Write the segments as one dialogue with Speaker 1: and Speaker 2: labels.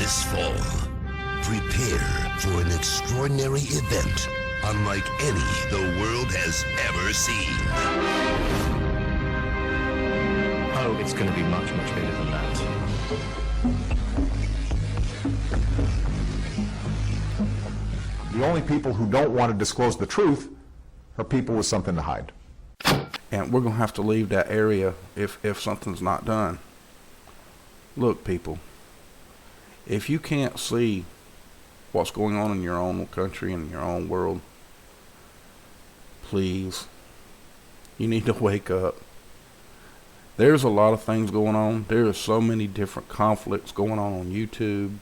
Speaker 1: This fall, prepare for an extraordinary event unlike any the world has ever seen.
Speaker 2: Oh, it's going to be much, much bigger than that.
Speaker 3: The only people who don't want to disclose the truth are people with something to hide.
Speaker 4: And we're going to have to leave that area if something's not done. Look, people, if you can't see what's going on in your own country and your own world, please, you need to wake up. There's a lot of things going on. There are so many different conflicts going on YouTube,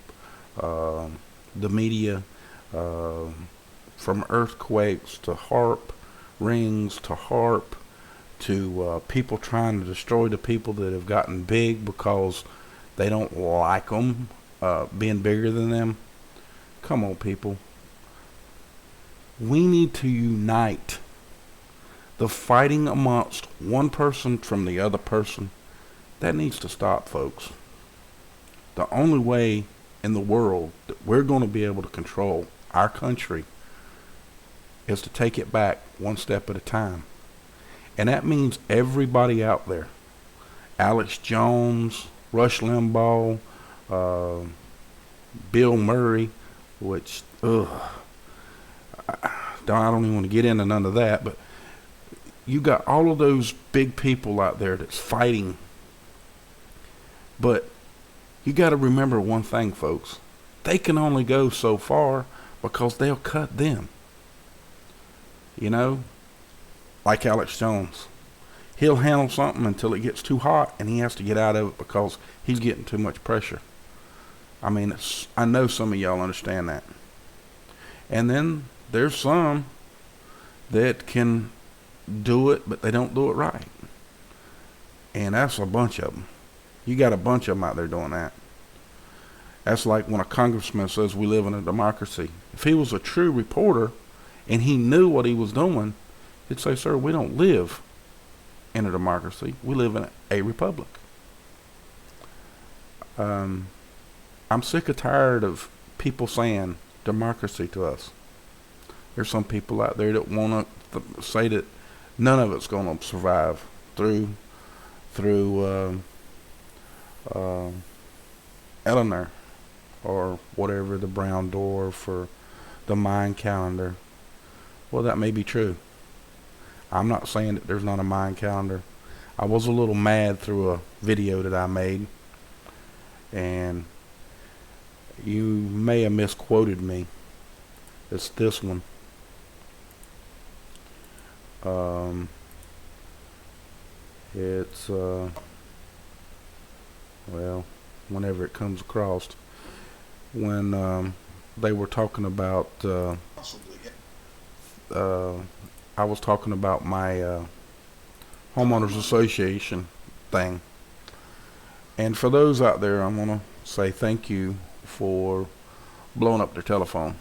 Speaker 4: the media, from earthquakes to HARP rings to HARP to people trying to destroy the people that have gotten big because they don't like them being bigger than them. Come on, people. We need to unite. The fighting amongst one person from the other person, that needs to stop, folks. The only way in the world that we're going to be able to control our country is to take it back one step at a time. And that means everybody out there. Alex Jones, Rush Limbaugh, Bill Murray, which, I don't even want to get into none of that, but you got all of those big people out there that's fighting. But you got to remember one thing, folks. They can only go so far because they'll cut them. You know, like Alex Jones. He'll handle something until it gets too hot and he has to get out of it because he's getting too much pressure. I mean, I know some of y'all understand that. And then there's some that can do it, but they don't do it right. And that's a bunch of them. You got a bunch of them out there doing that. That's like when a congressman says we live in a democracy. If he was a true reporter and he knew what he was doing, he'd say, sir, we don't live in a democracy. We live in a republic. I'm sick and tired of people saying democracy to us. There's some people out there that want to say that none of it's going to survive through Eleanor or whatever, the brown dwarf or the Mayan calendar. Well, that may be true. I'm not saying that there's not a Mayan calendar. I was a little mad through a video that I made, and you may have misquoted me. It's this one. It's well, whenever it comes across, when they were talking about I was talking about my homeowners association thing, and for those out there, I'm gonna say thank you for blowing up their telephone.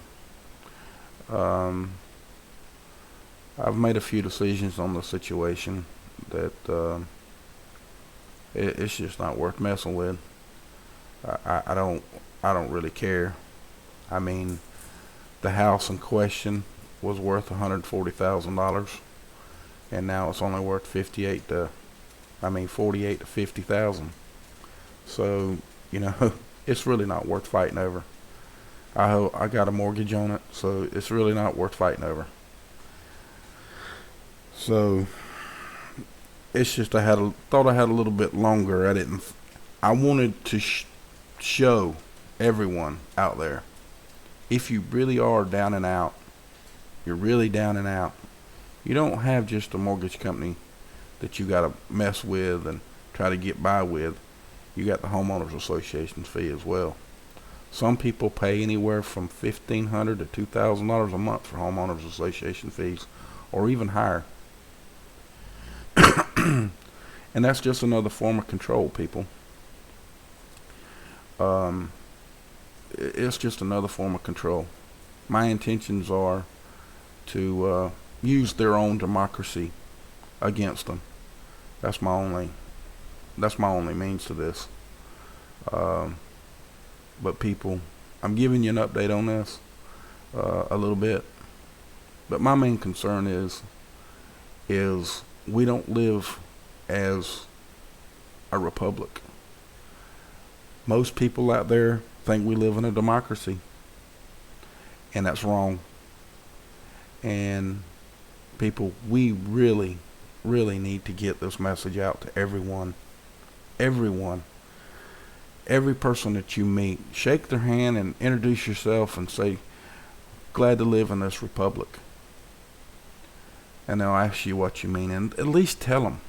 Speaker 4: I've made a few decisions on the situation that it's just not worth messing with. I don't really care. I mean, the house in question was worth $140,000, and now it's only worth 48 to 50,000. So, you know, it's really not worth fighting over. I got a mortgage on it, so it's really not worth fighting over. So it's just I thought I had a little bit longer. I wanted to show everyone out there, if you really are down and out, you're really down and out. You don't have just a mortgage company that you got to mess with and try to get by with. You got the homeowners association fee as well. Some people pay anywhere from $1,500 to $2,000 a month for homeowners association fees, or even higher. And that's just another form of control, people. It's just another form of control. My intentions are to use their own democracy against them. That's my only means to this. But people, I'm giving you an update on this a little bit. But my main concern is we don't live as a republic. Most people out there think we live in a democracy, and that's wrong. And people, we really, really need to get this message out to everyone. Everyone. Every person that you meet, shake their hand and introduce yourself and say, glad to live in this republic. And they'll ask you what you mean, and at least tell them,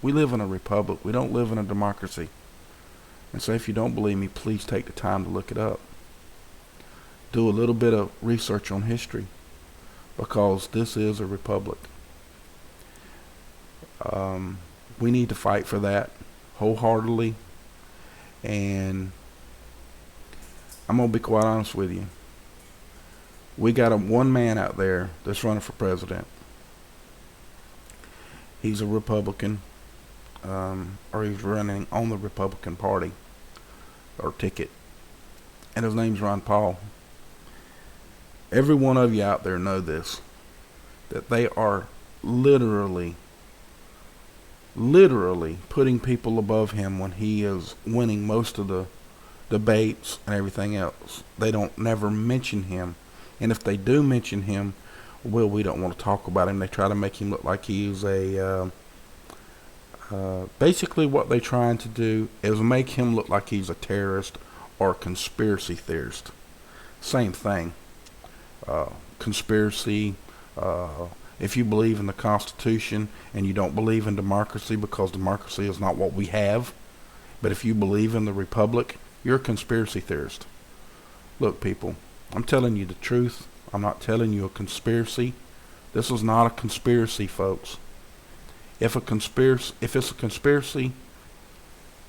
Speaker 4: we live in a republic. We don't live in a democracy. And so if you don't believe me, please take the time to look it up. Do a little bit of research on history, because this is a republic. We need to fight for that wholeheartedly. And I'm going to be quite honest with you. We got one man out there that's running for president. He's a Republican, or he's running on the Republican Party or ticket, and his name's Ron Paul. Every one of you out there know this, that they are literally putting people above him when he is winning most of the debates and everything else. They don't never mention him, and if they do mention him, well, we don't want to talk about him. They try to make him look like he's a basically what they're trying to do is make him look like he's a terrorist or a conspiracy theorist. Same thing. Conspiracy. If you believe in the Constitution and you don't believe in democracy, because democracy is not what we have, but if you believe in the Republic, you're a conspiracy theorist. Look, people, I'm telling you the truth. I'm not telling you a conspiracy. This is not a conspiracy, folks. If it's a conspiracy,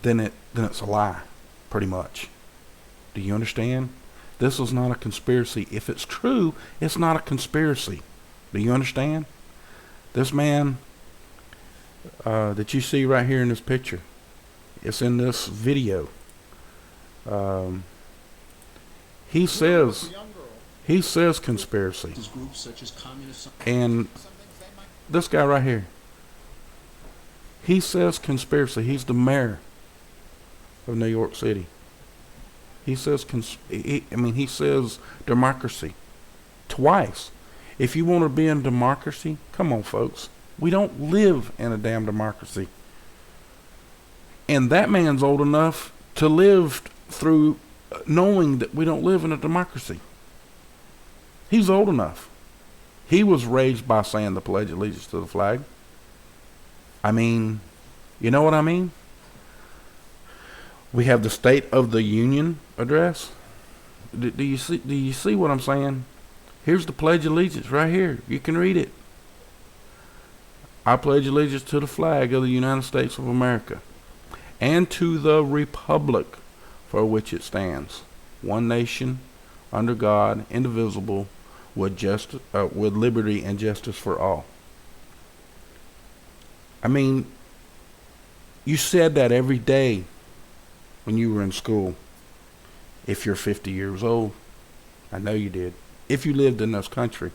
Speaker 4: then it's a lie, pretty much. Do you understand? This is not a conspiracy. If it's true, it's not a conspiracy. Do you understand? This man that you see right here in this picture, it's in this video. He says conspiracy. And this guy right here, he says conspiracy. He's the mayor of New York City. He says he says democracy twice. If you want to be in democracy, come on, folks. We don't live in a damn democracy. And that man's old enough to live through knowing that we don't live in a democracy. He's old enough. He was raised by saying the Pledge of Allegiance to the flag. I mean, you know what I mean? We have the State of the Union address. Do you see what I'm saying? Here's the Pledge of Allegiance right here. You can read it. I pledge allegiance to the flag of the United States of America and to the republic for which it stands, one nation, under God, indivisible, with liberty and justice for all. I mean, you said that every day when you were in school. If you're 50 years old, I know you did. If you lived in this country.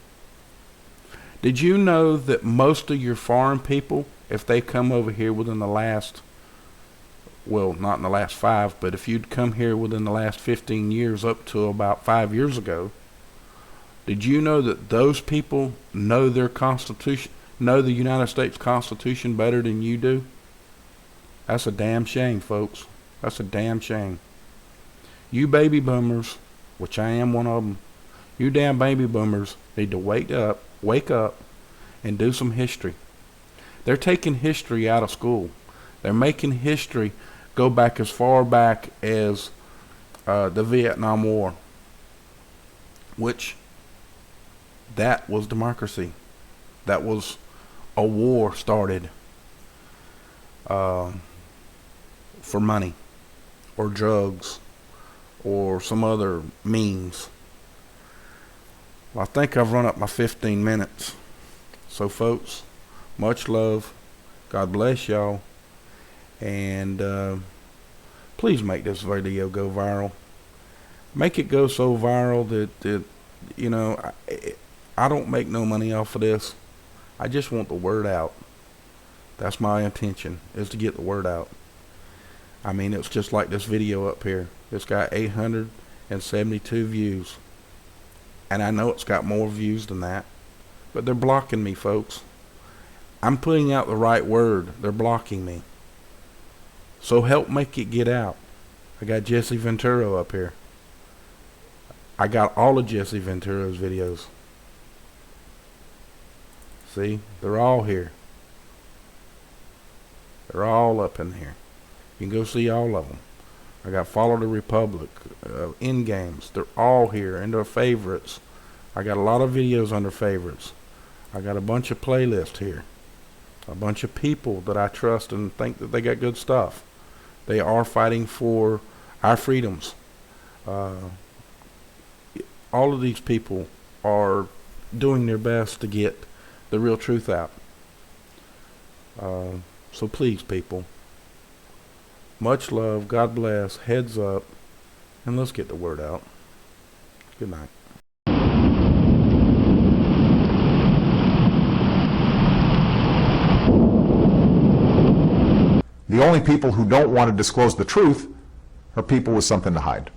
Speaker 4: Did you know that most of your foreign people, if they come over here within the last, well, not in the last 5, but if you'd come here within the last 15 years up to about 5 years ago, did you know that those people know their Constitution, know the United States Constitution better than you do? That's a damn shame, folks. That's a damn shame. You baby boomers, which I am one of them, you damn baby boomers need to wake up, and do some history. They're taking history out of school. They're making history go back as far back as the Vietnam War, which that was democracy. That was a war started for money or drugs or some other means. Well, I think I've run up my 15 minutes. So, folks, much love. God bless y'all. And please make this video go viral. Make it go so viral that you know, I don't make no money off of this. I just want the word out. That's my intention, is to get the word out. I mean, it's just like this video up here. It's got 872 views. And I know it's got more views than that. But they're blocking me, folks. I'm putting out the right word. They're blocking me. So help make it get out. I got Jesse Ventura up here. I got all of Jesse Ventura's videos. See? They're all here. They're all up in here. You can go see all of them. I got Follow the Republic, End Games. They're all here, and they're favorites. I got a lot of videos under favorites. I got a bunch of playlists here. A bunch of people that I trust and think that they got good stuff. They are fighting for our freedoms. All of these people are doing their best to get the real truth out. So please, people, much love, God bless, heads up, and let's get the word out. Good night.
Speaker 3: The only people who don't want to disclose the truth are people with something to hide.